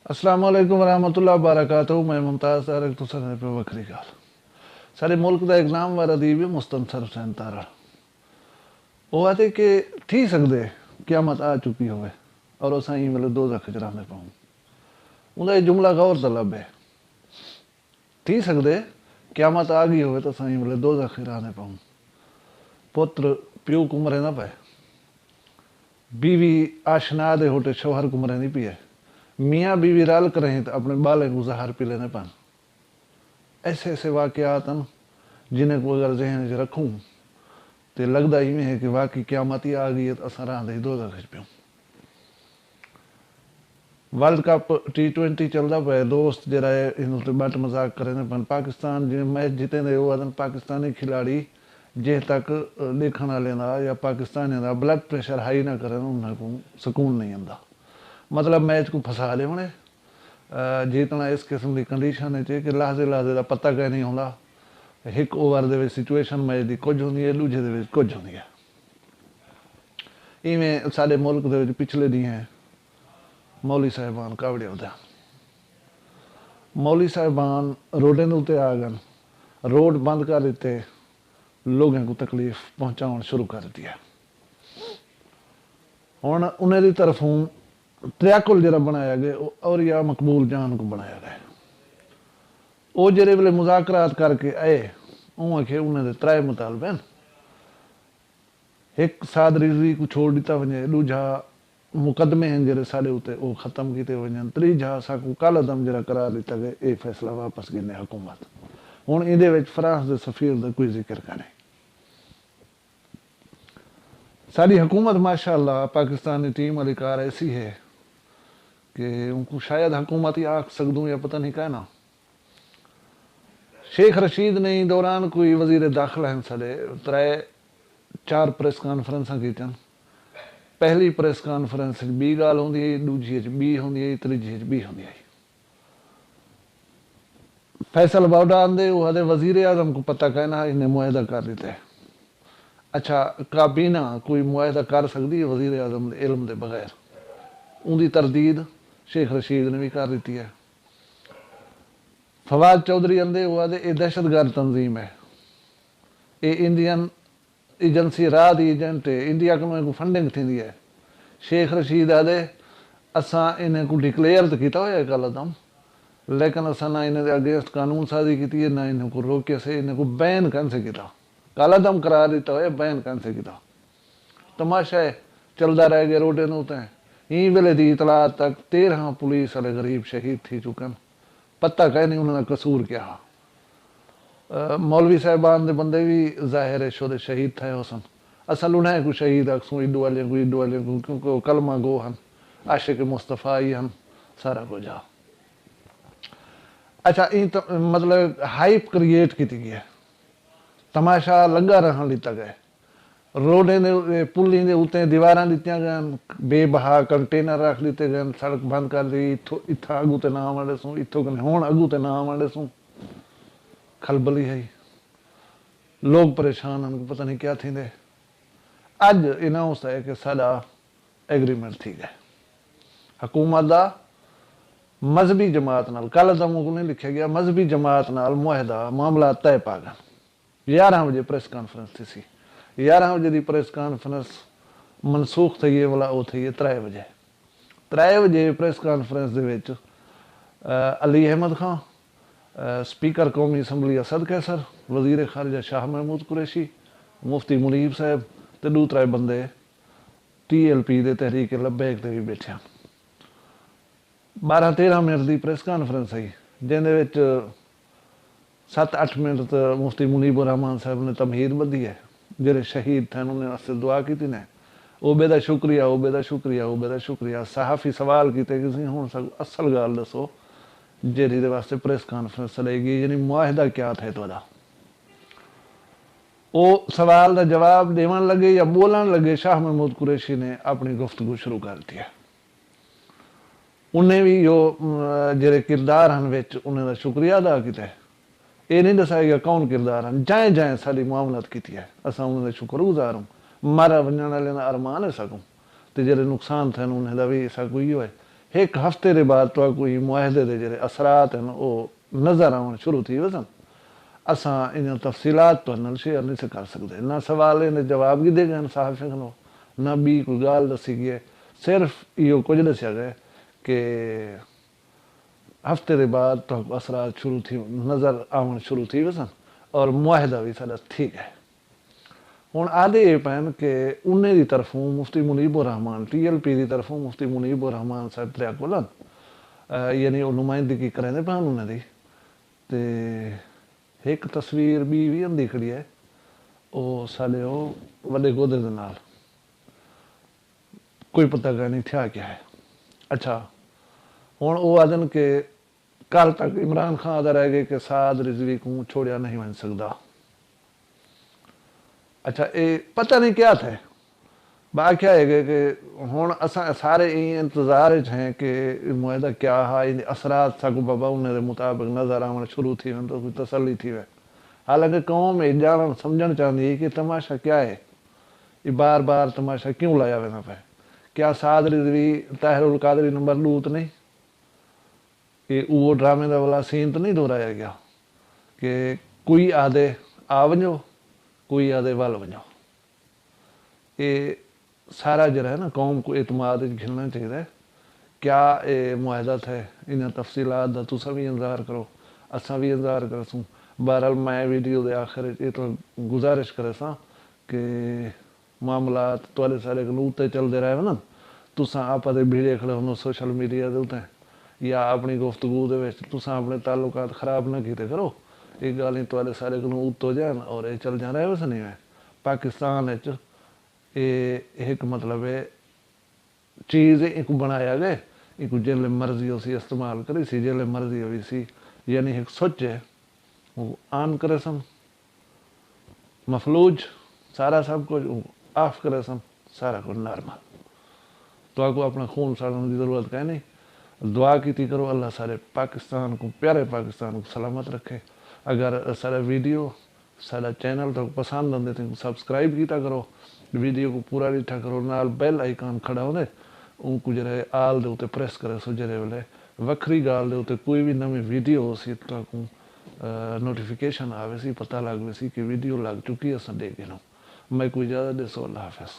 अस्सलाम वालेकुम रहमतुल्लाह बरकातहू। मैं मुमताज़ तारक तुसन पे वखरी गाल सारे मुल्क का एक नामवर अदीब है मुस्तनसर हुसैन तारा। वो आते कि थी सकते क्यामत आ चुकी होवे और असा ही मतलब दो खजराने पाऊँ। उनका जुमला गौर तलब है। थी सकते क्यामत आ गई होवे तो असा ही मतलब दो खिराने पाऊँ। पुत्र प्यो कुमरे ना पाए, बीवी आशना दे होटे शोहर कुमरे नहीं पिए, मियाँ बीवी रल कर रहे तो अपने बाले को जहर पी लेने पान। ऐसे ऐसे वाकयात हैं जिन्हें को अगर जहन च रखूँ तो लगता इवें है कि वाकई क्यामत ही आ गई है तो असा रहा दो खिच प्यूँ। वर्ल्ड कप T20 चलता पे दोस्त जरा इन बट मजाक करें पन पाकिस्तान जिन्हें मैच जीते वो आदन पाकिस्तानी खिलाड़ी जे तक देखने वाले या पाकिस्तानी का ब्लड प्रेशर हाई ना करें उन्हें सुकून नहीं आता। मतलब मैच को फसा ले उन्हें जीतना इस किस्म की कंडीशन है कि लाजे लाजे का पता कह नहीं आता। एक ओवर के सिचुएशन मैच की कुछ होंगी है, दूजे के कुछ होंगी है। इवें साढ़े मुल्क के पिछले दी हैं मौली साहिबान कावड़े उदा मौली साहिबान रोडे उत्ते आ गए, रोड बंद कर दिते, लोगों को तकलीफ पहुँचाने शुरू कर दिया। हुण उन्हें तरफों त्रियाकुल जरा बनाया गया और या मकबूल जान को बनाया गया। वो जेरे वे मुजाकरात करके आए उन्हें के उन्हें त्रै मुतालबे हैं। एक सादरी को छोड़ दिता वजे, दूजा मुकदमे हैं जरे साढ़े उत्ते वो खत्म किए वजन, तीजा साकू कल अदम जरा करार दिता गया ये फैसला वापस गिने हुकूमत। हुण ये फ्रांस के सफीर का कोई जिक्र का नहीं। सारी हुकूमत माशाअल्लाह पाकिस्तानी टीम वाली कार ऐसी है कि उनको शायद हुकूमत ही आख सकूँ या पता नहीं कहना। शेख रशीद ने दौरान कोई वजीर दाखिला हैं साढ़े त्रै चार प्रेस कॉन्फ्रेंस की। पहली प्रेस कॉन्फ्रेंस बी गाल होंगी है, दूजी बी होंगी है, तीजी बी होंगी है। फैसल बाउडा आंदे वो आदे वजीर आजम को पता कहना इन्हें मुआहदा कर देते है। अच्छा काबीना कोई मुआहदा कर सकती है वजीर आजम इल्म के बगैर? उनकी तरदीद शेख रशीद ने भी कर दी है। फवाद चौधरी आंदे वो आदे ये दहशतगर्द तंजीम है, ये इंडियन एजेंसी राह की एजेंट है, इंडिया को फंडिंग थी है। शेख रशीद आदे असा इन्हें को डिक्लेयर तो किया हुआ कल अदम, लेकिन असा ना इन्हें अगेंस्ट कानून साजी की है, ना इन्हें को रोके से इन्हें को बैन कन से किया, कल अदम करार दिता हुआ बैन कन से किया। तमाशा है चलता रह गया रोडे न उतने ई वेले की इतला तक 13 पुलिस वाले गरीब शहीद थी चुकन, पता कह नहीं उन्होंने कसूर क्या। मौलवी साहबान के बंदे भी जाहिर है शोदे शहीद थे हो सन। असल उन्हें को शहीद अक्सू ईदू वाले को क्योंकि कलमा गो हन, आशिक मुस्तफ़ा ही हन, सारा कुछ आ। अच्छा तो मतलब हाइप क्रिएट की गई है, तमाशा लगा रहन लिता गया। रोडे ने पुली के उत्ते दीवार दित्तियां गए, बेबहा कंटेनर रख दिते गए, सड़क बंद कर दी, इत्था अगू ते ना आवे सूँ, इत्थों कने हुण अगू ते ना आवे सूँ। खलबली है, लोग परेशान हैं, पता नहीं क्या थी। अज अनाउंस है कि साडा एग्रीमेंट थी गया हुकूमत का मजहबी जमात नाल। कल तो को नहीं लिखा गया मजहबी जमात नाल मुआहदा मामला तय पा गए। 11 बजे प्रेस कॉन्फ्रेंस थी सी, 11 बजे की प्रेस कॉन्फ्रेंस मनसूख थी है वाला वो थी है 3 बजे। 3 बजे प्रेस कॉन्फ्रेंस के अली अहमद खान, स्पीकर कौमी असम्बली असद कैसर, वजीर खारजा शाह महमूद कुरैशी, मुफ्ती मुनीब साहब तो 2-3 बंदे TLP के तहरीक लब्बैक भी बैठे। 12-13 मिनट की प्रेस कॉन्फ्रेंस है जिन्हें 7-8 मिनट तो मुफ्ती मुनीबुर रहमान साहब ने तमहीद बधी है, जेरे शहीद थे उन्होंने वास्ते दुआ की ने, ओबे का शुक्रिया, ओबे का शुक्रिया, ओबे का शुक्रिया। सहाफ़ी सवाल किए कि हूँ असल गाल दसो जेरी दे वास्ते प्रेस कॉन्फ्रेंस चलेगी, यानी मुआहदा क्या था तुहाडा? वो सवाल का जवाब देवन लगे या बोलन लगे, शाह महमूद कुरैशी ने अपनी गुफ्तगू शुरू कर दी है। उन्हें भी जो जेरे किरदार हैं उन्हें शुक्रिया अदा किया। ये नहीं दसाया गया कौन किरदार हैं, जाए जाए सारी मुआमलत की है, असा उन्हें शुक्रगुजार हूँ। मारा वजन वाले अरमान है सकूँ तो जेरे नुकसान थे उन्हें भी ऐसा कोई है एक हफ्ते के बाद तो कोई मुआहदे के जो असरात हैं वो नज़र आने शुरू थी वसन। असां इन तफसीलात तो न शेयर नहीं से कर सकते, ना सवाल ने जवाब की दे गए सहाफ़िन को, ना बी कोई गाल दसी गई। सिर्फ यो कुछ दसिया गया कि हफ्ते के बाद तो असरात शुरू थी नज़र आवन शुरू थी वसन और मुआहदा भी साडा ठीक है। हुण आदे ये पैन कि उन्हें की तरफों मुफ्ती मुनीबुर रहमान TLP की तरफों मुफ्ती मुनीबुर रहमान साहब त्रै कोलन यानी वो नुमाइंदगी करेंदे पैन उन्हें दी ते एक तस्वीर भी आंदी खड़ी है वो साडे वो वड्डे गोदे दे नाल कोई पता नहीं था क्या है। अच्छा हुण वो आदन के कल तक इमरान खान आदा रह गए कि साद रिजवी को छोड़िया नहीं बन सकता। अच्छा ये पता नहीं क्या था बाकी है कि हुण असां सारे इंतज़ार हैं कि मुआहदा क्या है इन असरात सगो बाबा उन्हें मुताबिक नज़र आवन शुरू थी वन तो कोई तसली थी वे। हालांकि कौम ये जान समझण चाहती है कि तमाशा क्या है, ये बार बार तमाशा क्यों लाया वेंदा पे। क्या साद रिजवी ताहिरुल कादरी नंबर 2 तो नहीं, कि वो ड्रामे का वाला सीन तो नहीं दोहराया गया कि कोई आदे आ वञो कोई आदे वल वञो। ये सारा जो है ना कौम को एतमाद घिलना चाहिए। क्या ये मुआहदा थे इन तफसीलात का तुसा भी इंतजार करो असा भी इंतजार करसूँ। बहरहाल मैं वीडियो के आखिर ये तो गुजारिश करे सा कि मामलात तुहाडे सारे कोल उत्ते चलते रहे ना, तुसा आप भीड़े खड़े हो सोशल मीडिया के उत्ते या अपनी गुफ्तगू दे विच तुसा अपने ताल्लुकात खराब ना कीते करो। ये गल तुहाडे सारे कोल उत हो जान और ये चल जाना है बस नहीं है पाकिस्तान एक मतलब है चीज़ एक बनाया गया एक जिले मर्जी उसी इस्तेमाल करी सी जिले मर्जी हुई सी यानी एक सुच है वो ऑन करे सन मफलूज सारा सब कुछ ऑफ करे सन सारा कुछ नॉर्मल। तो आपको अपना खून साड़ने की ज़रूरत है नहीं। दुआ की करो अल्लाह सारे पाकिस्तान को प्यारे पाकिस्तान को सलामत रखे। अगर सारा वीडियो सारा चैनल तो पसंद आते तो सबसक्राइब किया करो, वीडियो को पूरा डिठा करो, नाल बैल आइकन खड़ा होने उनको जरे आल दे उत्ते प्रेस करे सो जरे वेले वक्री गाल दे उत्ते कोई भी नवी वीडियो हो सी तो को नोटिफिकेशन आवे सी पता लग सी कि वीडियो लग चुकी है असां देख गए। मैं कोई ज़्यादा दे सो अल्लाह हाफिज़।